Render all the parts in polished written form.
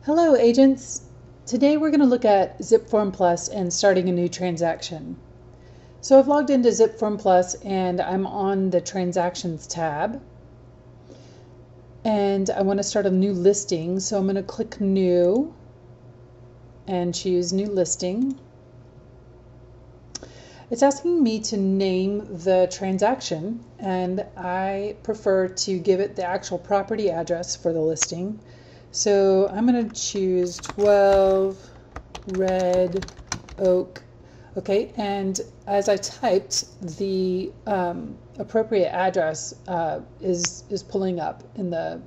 Hello agents! Today we're going to look at zipFormPlus and starting a new transaction. So I've logged into zipFormPlus and I'm on the Transactions tab. And I want to start a new listing, so I'm going to click New and choose New Listing. It's asking me to name the transaction, and I prefer to give it the actual property address for the listing. So I'm going to choose 12 Red Oak. Okay, and as I typed, the appropriate address is pulling up in the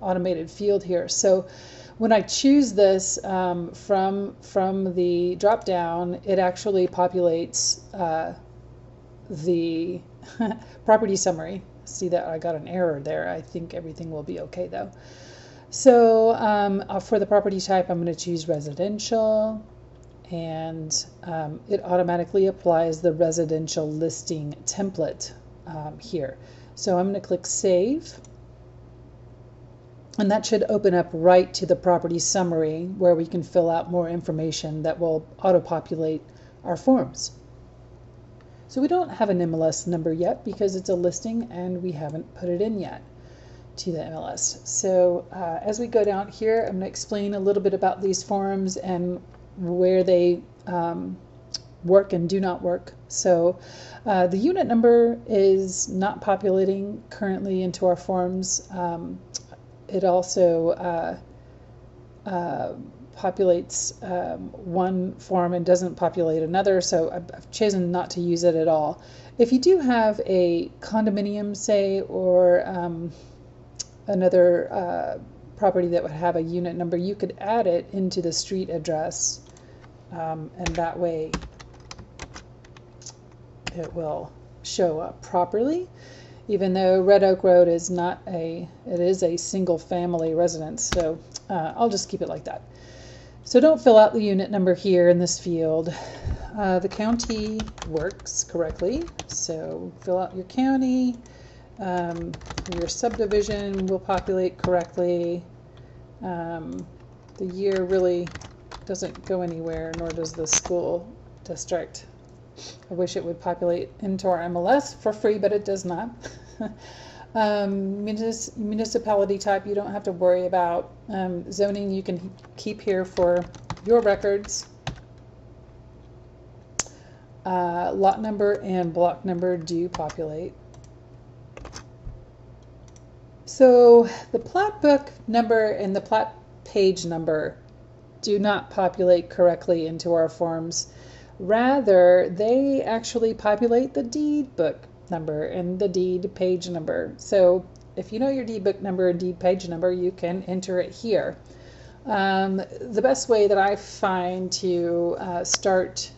automated field here. So when I choose this from the drop down, it actually populates the property summary. See that I got an error there. I think everything will be okay though. So for the property type, I'm going to choose residential, and it automatically applies the residential listing template here. So I'm going to click Save, and that should open up right to the property summary where we can fill out more information that will auto-populate our forms. So we don't have an MLS number yet because it's a listing and we haven't put it in yet to the MLS. So as we go down here, I'm going to explain a little bit about these forms and where they work and do not work. So the unit number is not populating currently into our forms. It also populates one form and doesn't populate another, so I've chosen not to use it at all. If you do have a condominium, say, or another property that would have a unit number, you could add it into the street address, and that way it will show up properly, even though Red Oak Road is not it is a single family residence, so I'll just keep it like that. So don't fill out the unit number here in this field. The county works correctly, so fill out your county. Your subdivision will populate correctly. The year really doesn't go anywhere, nor does the school district. I wish it would populate into our MLS for free, but it does not. Municipality type you don't have to worry about. Zoning you can keep here for your records. Lot number and block number do populate. So the plat book number and the plat page number do not populate correctly into our forms. Rather, they actually populate the deed book number and the deed page number. So if you know your deed book number and deed page number, you can enter it here. The best way that I find to start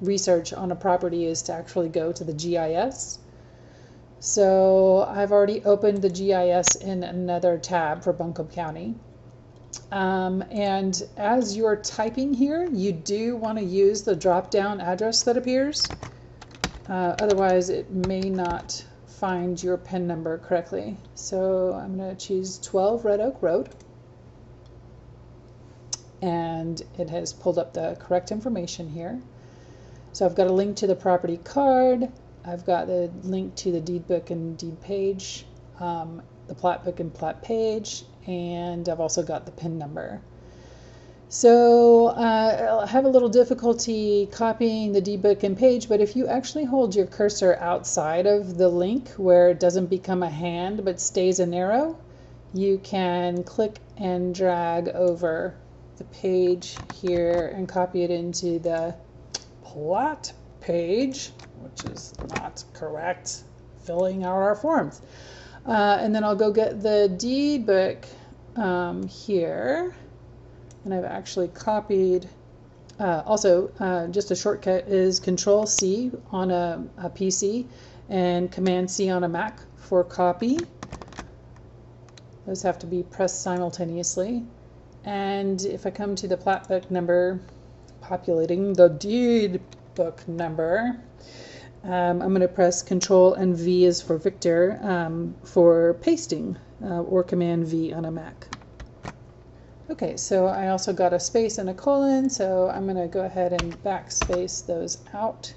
research on a property is to actually go to the GIS. So I've already opened the GIS in another tab for Buncombe County. And as you're typing here, you do want to use the drop-down address that appears. Otherwise, it may not find your PIN number correctly. So I'm going to choose 12 Red Oak Road. And it has pulled up the correct information here. So I've got a link to the property card. I've got the link to the deed book and deed page, the plat book and plat page, and I've also got the PIN number. So I'll have a little difficulty copying the deed book and page, but if you actually hold your cursor outside of the link where it doesn't become a hand but stays an arrow, you can click and drag over the page here and copy it into the plat page, which is not correct, filling out our forms. And then I'll go get the deed book here, and I've actually copied. Also, just a shortcut is Control-C on a PC and Command-C on a Mac for copy. Those have to be pressed simultaneously. And if I come to the plat book number, populating the deed book number, I'm going to press Control and V is for Victor for pasting, or Command V on a Mac. Okay, so I also got a space and a colon, so I'm going to go ahead and backspace those out.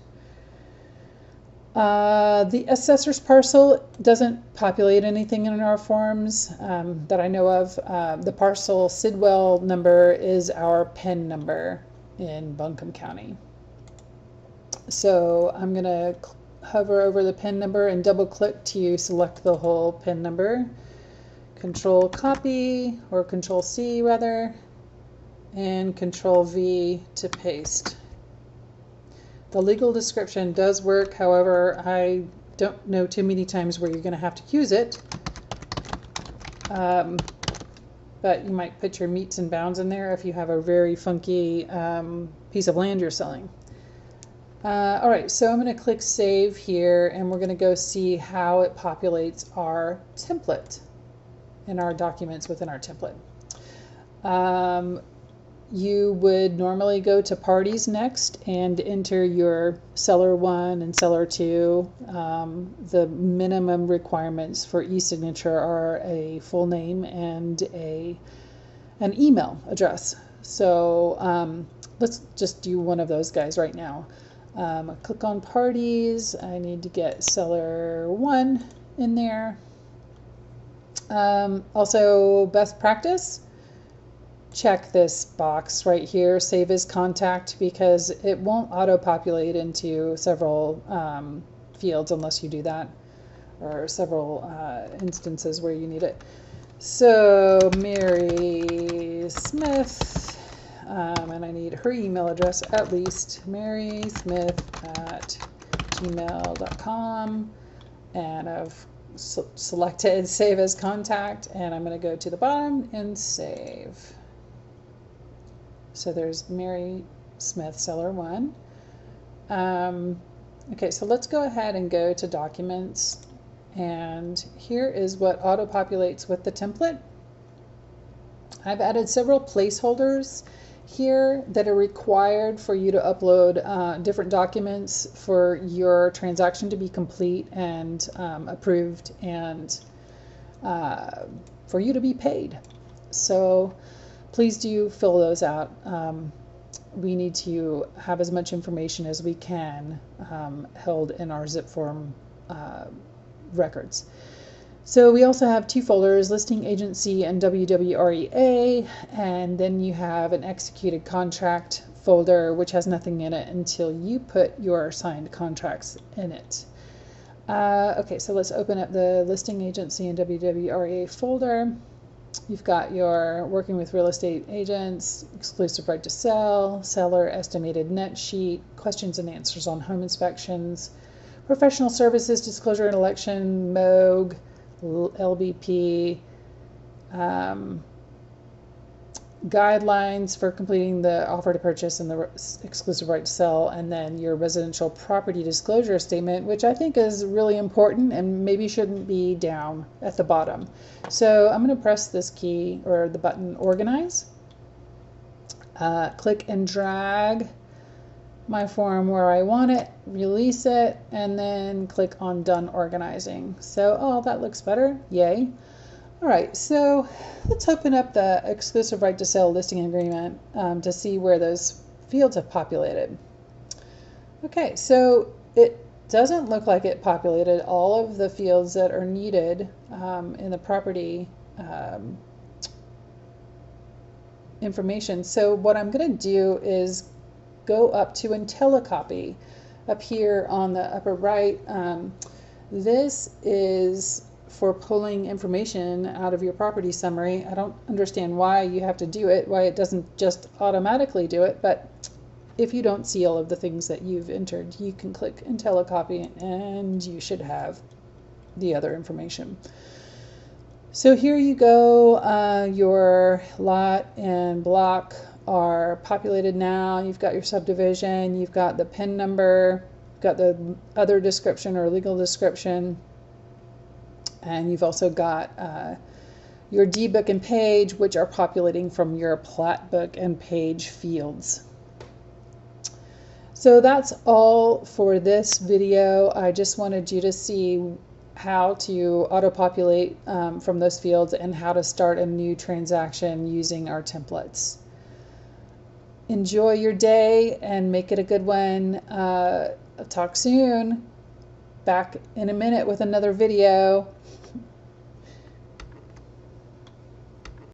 The assessor's parcel doesn't populate anything in our forms that I know of. The parcel Sidwell number is our PIN number in Buncombe County. So I'm going to hover over the PIN number and double click to select the whole PIN number. Control copy, or Control C rather, and Control V to paste. The legal description does work, however, I don't know too many times where you're going to have to use it. But you might put your meets and bounds in there if you have a very funky piece of land you're selling. All right, so I'm going to click Save here, and we're going to go see how it populates our template in our documents within our template. You would normally go to Parties next and enter your Seller 1 and Seller 2. The minimum requirements for e-signature are a full name and an email address. So let's just do one of those guys right now. Click on Parties. I need to get Seller 1 in there. Also, best practice, check this box right here, save as contact, because it won't auto-populate into several fields unless you do that, or several instances where you need it. So Mary Smith, and I need her email address at least, marysmith@gmail.com, and I've selected Save as Contact, and I'm going to go to the bottom and save. So there's Mary Smith, Seller 1. Okay, so let's go ahead and go to Documents, and here is what auto-populates with the template. I've added several placeholders here that are required for you to upload different documents for your transaction to be complete and approved, and for you to be paid. So please do fill those out. We need to have as much information as we can held in our zip form records. So we also have two folders, Listing Agency and WWREA, and then you have an Executed Contract folder, which has nothing in it until you put your signed contracts in it. Okay, so let's open up the Listing Agency and WWREA folder. You've got your Working with Real Estate Agents, Exclusive Right to Sell, Seller Estimated Net Sheet, Questions and Answers on Home Inspections, Professional Services, Disclosure and Election, MOG, LBP, guidelines for completing the offer to purchase and the exclusive right to sell, and then your residential property disclosure statement, which I think is really important and maybe shouldn't be down at the bottom. So I'm going to press this key, or the button, Organize. Click and drag my form where I want it, release it, and then click on Done Organizing. So, oh, that looks better. Yay. All right, so let's open up the exclusive right to sell listing agreement to see where those fields have populated. Okay, so it doesn't look like it populated all of the fields that are needed in the property information. So what I'm going to do is go up to IntelliCopy up here on the upper right. This is for pulling information out of your property summary. I don't understand why you have to do it, why it doesn't just automatically do it, but if you don't see all of the things that you've entered, you can click IntelliCopy and you should have the other information. So here you go, your lot and block are populated now. You've got your subdivision, you've got the PIN number, you've got the other description or legal description, and you've also got your deed book and page, which are populating from your plat book and page fields. So that's all for this video. I just wanted you to see how to auto-populate from those fields and how to start a new transaction using our templates. Enjoy your day and make it a good one. Talk soon. Back in a minute with another video.